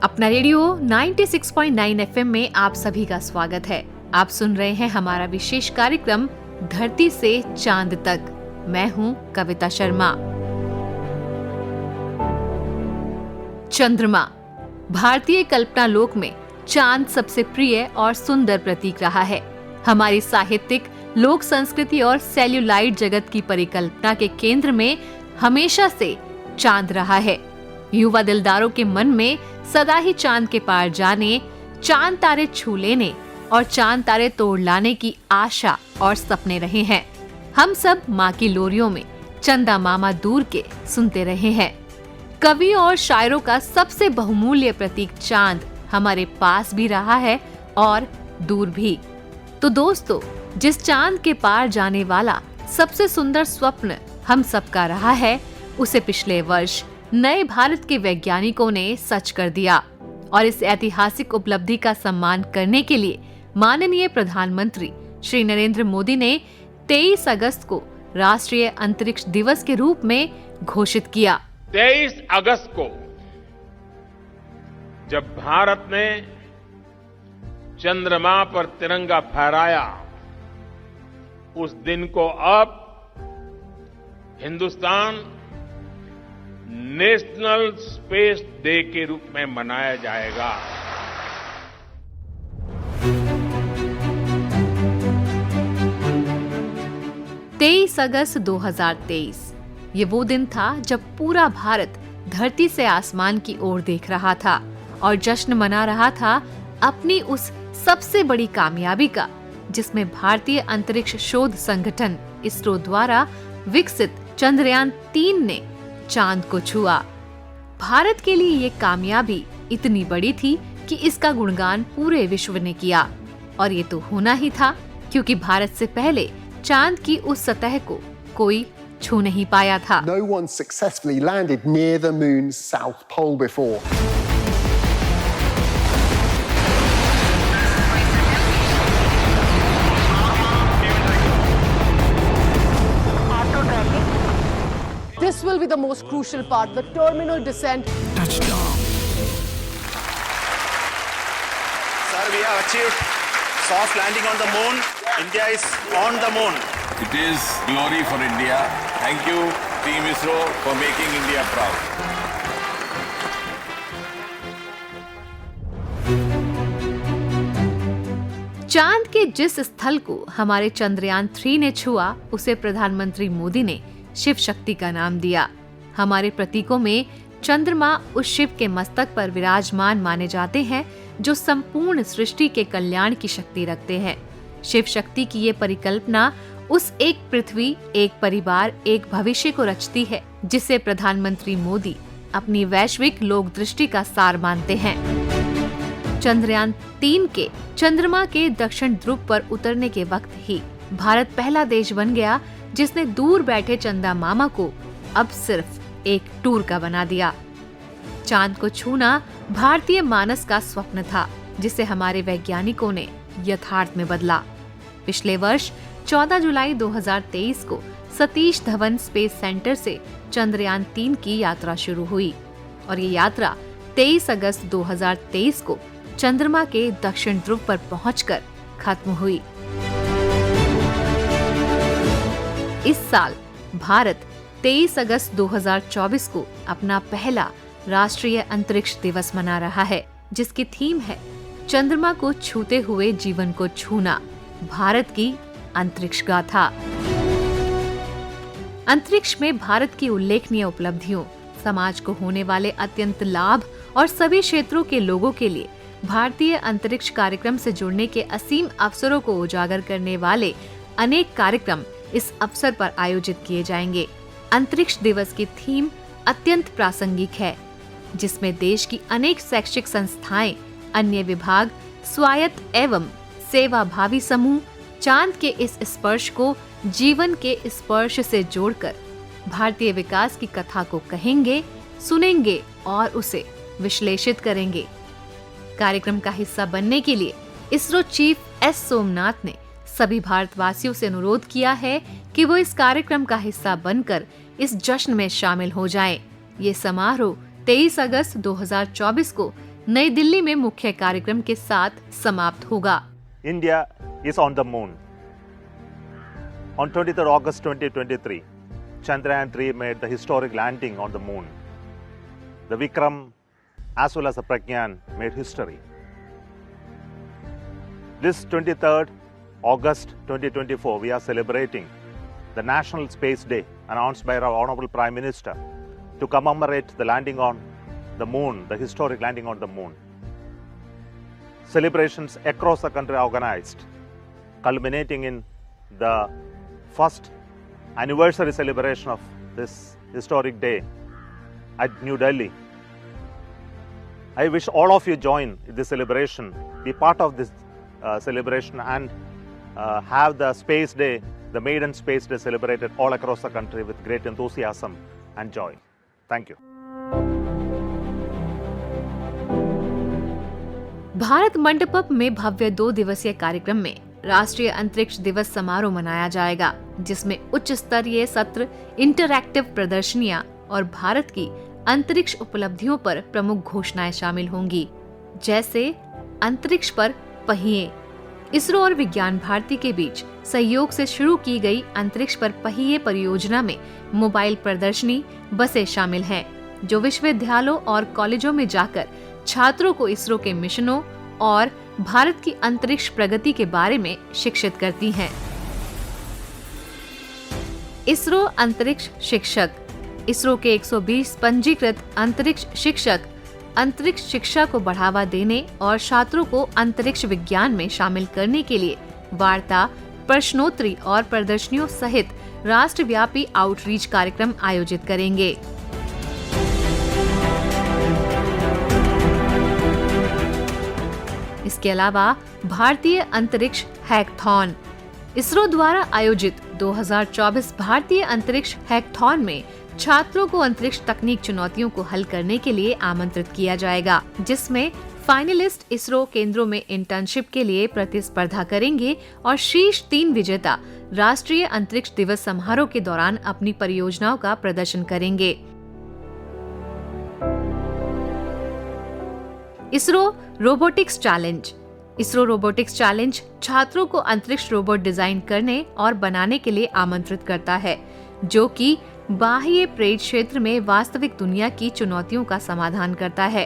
अपना radio 96.9 FM में आप सभी का स्वागत है। आप सुन रहे हैं हमारा विशेष कार्यक्रम धरती से चांद तक। मैं हूं कविता शर्मा। चंद्रमा। भारतीय कल्पना लोक में चांद सबसे प्रिय और सुंदर प्रतीक रहा है। हमारी साहित्यिक, लोक संस्कृति और सेल्यूलाइड जगत की परिकल्पना के केंद्र में हमेशा से चांद रहा है। युवा दिलदारों के मन में सदा ही चांद के पार जाने, चांद तारे छू लेने और चांद तारे तोड़ लाने की आशा और सपने रहे हैं। हम सब माँ की लोरियों में चंदा मामा दूर के सुनते रहे हैं। कवि और शायरों का सबसे बहुमूल्य प्रतीक चांद हमारे पास भी रहा है और दूर भी। तो दोस्तों, जिस चांद के पार जाने वाला सबसे सुंदर स्वप्न हम सबका रहा है, उसे पिछले वर्ष नए भारत के वैज्ञानिकों ने सच कर दिया। और इस ऐतिहासिक उपलब्धि का सम्मान करने के लिए माननीय प्रधानमंत्री श्री नरेंद्र मोदी ने 23 अगस्त को राष्ट्रीय अंतरिक्ष दिवस के रूप में घोषित किया। 23 अगस्त को जब भारत ने चंद्रमा पर तिरंगा फहराया, उस दिन को अब हिंदुस्तान नेशनल स्पेस डे के रूप में मनाया जाएगा। तेईस अगस्त 2023 ये वो दिन था जब पूरा भारत धरती से आसमान की ओर देख रहा था और जश्न मना रहा था अपनी उस सबसे बड़ी कामयाबी का, जिसमें भारतीय अंतरिक्ष शोध संगठन इसरो द्वारा विकसित चंद्रयान 3 ने चांद को छुआ। भारत के लिए ये कामयाबी इतनी बड़ी थी कि इसका गुणगान पूरे विश्व ने किया। और ये तो होना ही था, क्योंकि भारत से पहले चांद की उस सतह को कोई छू नहीं पाया था। No one successfully landed near the moon's south pole before. This will be the most crucial part, the terminal descent. Touchdown. Sir, we have achieved soft landing on the moon. India is on the moon. It is glory for India. Thank you, Team ISRO, for making India proud. चांद के जिस स्थल को हमारे चंद्रयान 3 ने छुआ, उसे प्रधानमंत्री मोदी ने शिव शक्ति का नाम दिया। हमारे प्रतीकों में चंद्रमा उस शिव के मस्तक पर विराजमान माने जाते हैं जो संपूर्ण सृष्टि के कल्याण की शक्ति रखते हैं। शिव शक्ति की ये परिकल्पना उस एक पृथ्वी, एक परिवार, एक भविष्य को रचती है, जिसे प्रधानमंत्री मोदी अपनी वैश्विक लोक दृष्टि का सार मानते हैं। चंद्रयान 3 के चंद्रमा के दक्षिण ध्रुव पर उतरने के वक्त ही भारत पहला देश बन गया जिसने दूर बैठे चंदा मामा को अब सिर्फ एक टूर का बना दिया। चांद को छूना भारतीय मानस का स्वप्न था, जिसे हमारे वैज्ञानिकों ने यथार्थ में बदला। पिछले वर्ष 14 जुलाई 2023 को सतीश धवन स्पेस सेंटर से चंद्रयान 3 की यात्रा शुरू हुई और ये यात्रा 23 अगस्त 2023 को चंद्रमा के दक्षिण ध्रुव पर पहुंचकर खत्म हुई। इस साल भारत 23 अगस्त 2024 को अपना पहला राष्ट्रीय अंतरिक्ष दिवस मना रहा है, जिसकी थीम है चंद्रमा को छूते हुए जीवन को छूना, भारत की अंतरिक्ष गाथा। अंतरिक्ष में भारत की उल्लेखनीय उपलब्धियों, समाज को होने वाले अत्यंत लाभ और सभी क्षेत्रों के लोगों के लिए भारतीय अंतरिक्ष कार्यक्रम से जुड़ने के असीम अवसरों को उजागर करने वाले अनेक कार्यक्रम इस अवसर पर आयोजित किए जाएंगे। अंतरिक्ष दिवस की थीम अत्यंत प्रासंगिक है, जिसमें देश की अनेक शैक्षिक संस्थाएं, अन्य विभाग, स्वायत्त एवं सेवाभावी समूह चांद के इस स्पर्श को जीवन के स्पर्श से जोड़कर भारतीय विकास की कथा को कहेंगे, सुनेंगे और उसे विश्लेषित करेंगे। कार्यक्रम का हिस्सा बनने के लिए इसरो चीफ एस सोमनाथ ने सभी भारतवासियों से अनुरोध किया है कि वो इस कार्यक्रम का हिस्सा बनकर इस जश्न में शामिल हो जाएं। ये समारोह 23 अगस्त 2024 को नई दिल्ली में मुख्य कार्यक्रम के साथ समाप्त होगा। India is on the moon. On 23rd August 2023, Chandrayaan-3 made the historic landing on the moon. The Vikram as well as the Pragyan made history. This 23rd August 2024, we are celebrating the National Space Day announced by our Honorable Prime Minister to commemorate the landing on the moon, the historic landing on the moon. Celebrations across the country are organized, culminating in the first anniversary celebration of this historic day at New Delhi. I wish all of you join this celebration, be part of this celebration and have the Space Day, the Maiden Space Day celebrated all across the country with great enthusiasm and joy. Thank you. Bharat Mandapam में भव्य 2 दिवसीय कार्यक्रम में राष्ट्रीय अंतरिक्ष दिवस समारोह मनाया जाएगा, जिसमें उच्च स्तरीय सत्र, इंटरैक्टिव प्रदर्शनियां और भारत की अंतरिक्ष उपलब्धियों पर प्रमुख घोषणाएं शामिल होंगी, जैसे अंतरिक्ष पर पहिए। इसरो और विज्ञान भारती के बीच सहयोग से शुरू की गई अंतरिक्ष पर पहिए परियोजना में मोबाइल प्रदर्शनी बसें शामिल हैं, जो विश्वविद्यालयों और कॉलेजों में जाकर छात्रों को इसरो के मिशनों और भारत की अंतरिक्ष प्रगति के बारे में शिक्षित करती हैं। इसरो अंतरिक्ष शिक्षक। इसरो के 120 पंजीकृत अंतरिक्ष शिक्षक अंतरिक्ष शिक्षा को बढ़ावा देने और छात्रों को अंतरिक्ष विज्ञान में शामिल करने के लिए वार्ता, प्रश्नोत्तरी और प्रदर्शनियों सहित राष्ट्रव्यापी आउटरीच कार्यक्रम आयोजित करेंगे। इसके अलावा भारतीय अंतरिक्ष हैकथॉन। इसरो द्वारा आयोजित 2024 भारतीय अंतरिक्ष हैकथॉन में छात्रों को अंतरिक्ष तकनीक चुनौतियों को हल करने के लिए आमंत्रित किया जाएगा, जिसमें फाइनलिस्ट इसरो केंद्रों में इंटर्नशिप के लिए प्रतिस्पर्धा करेंगे और शीर्ष 3 विजेता राष्ट्रीय अंतरिक्ष दिवस समारोह के दौरान अपनी परियोजनाओं का प्रदर्शन करेंगे। ISRO robotics challenge. ISRO robotics challenge छात्रों को अंतरिक्ष रोबोट डिजाइन करने और बनाने के लिए आमंत्रित करता है, जो कि बाह्य प्रेत क्षेत्र में वास्तविक दुनिया की चुनौतियों का समाधान करता है।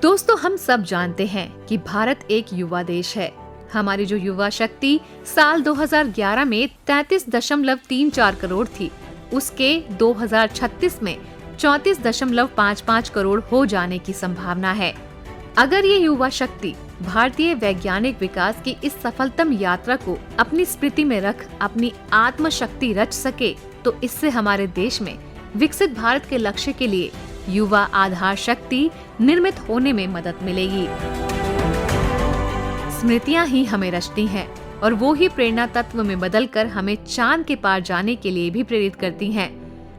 दोस्तों, हम सब जानते हैं कि भारत एक युवा देश है। हमारी जो युवा शक्ति साल 2011 में 33.34 करोड़ थी, उसके 2036 में 34.55 करोड़ हो जाने की संभावना है। अगर ये युवा शक्ति भारतीय वैज्ञानिक विकास की इस सफलतम यात्रा को अपनी स्मृति में रख अपनी आत्मशक्ति रच सके, तो इससे हमारे देश में विकसित भारत के लक्ष्य के लिए युवा आधार शक्ति निर्मित होने में मदद मिलेगी। स्मृतियां ही हमें रचती हैं और वो ही प्रेरणा तत्व में बदलकर हमें चांद के पार जाने के लिए भी प्रेरित करती हैं।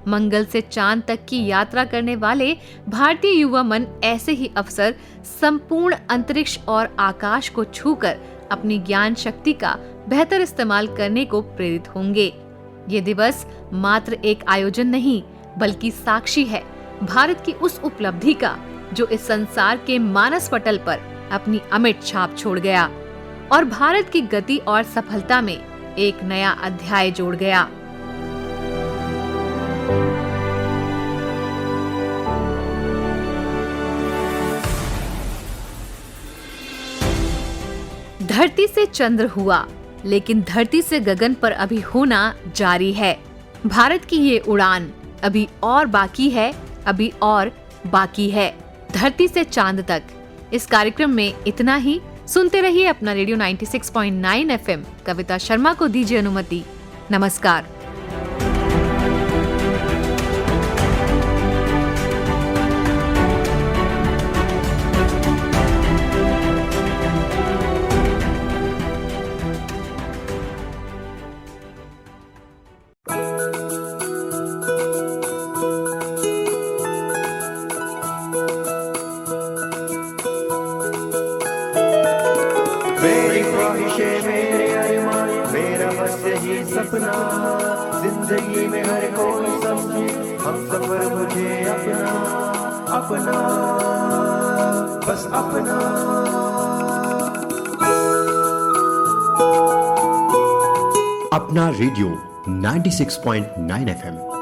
मंगल से चांद तक की यात्रा करने वाले भारतीय युवा मन ऐसे ही अवसर संपूर्ण अंतरिक्ष और आकाश को छूकर अपनी ज्ञान शक्ति का बेहतर इस्तेमाल करने को प्रेरित होंगे। ये दिवस मात्र एक आयोजन नहीं, बल्कि साक्षी है भारत की उस उपलब्धि का जो इस संसार के मानस पटल पर अपनी अमिट छाप छोड़ गया और भारत की गति और सफलता में एक नया अध्याय जोड़ गया। धरती से चंद्र हुआ, लेकिन धरती से गगन पर अभी होना जारी है। भारत की ये उड़ान अभी और बाकी है, अभी और बाकी है, धरती से चांद तक। इस कार्यक्रम में इतना ही। सुनते रहिए अपना रेडियो 96.9 FM। कविता शर्मा को दीजिए अनुमति। नमस्कार। मेरी ख्वाहिशें सपना जिंदगी में हर कोई समझे हम सफर मुझे अपना अपना बस अपना। अपना रेडियो 96.9 FM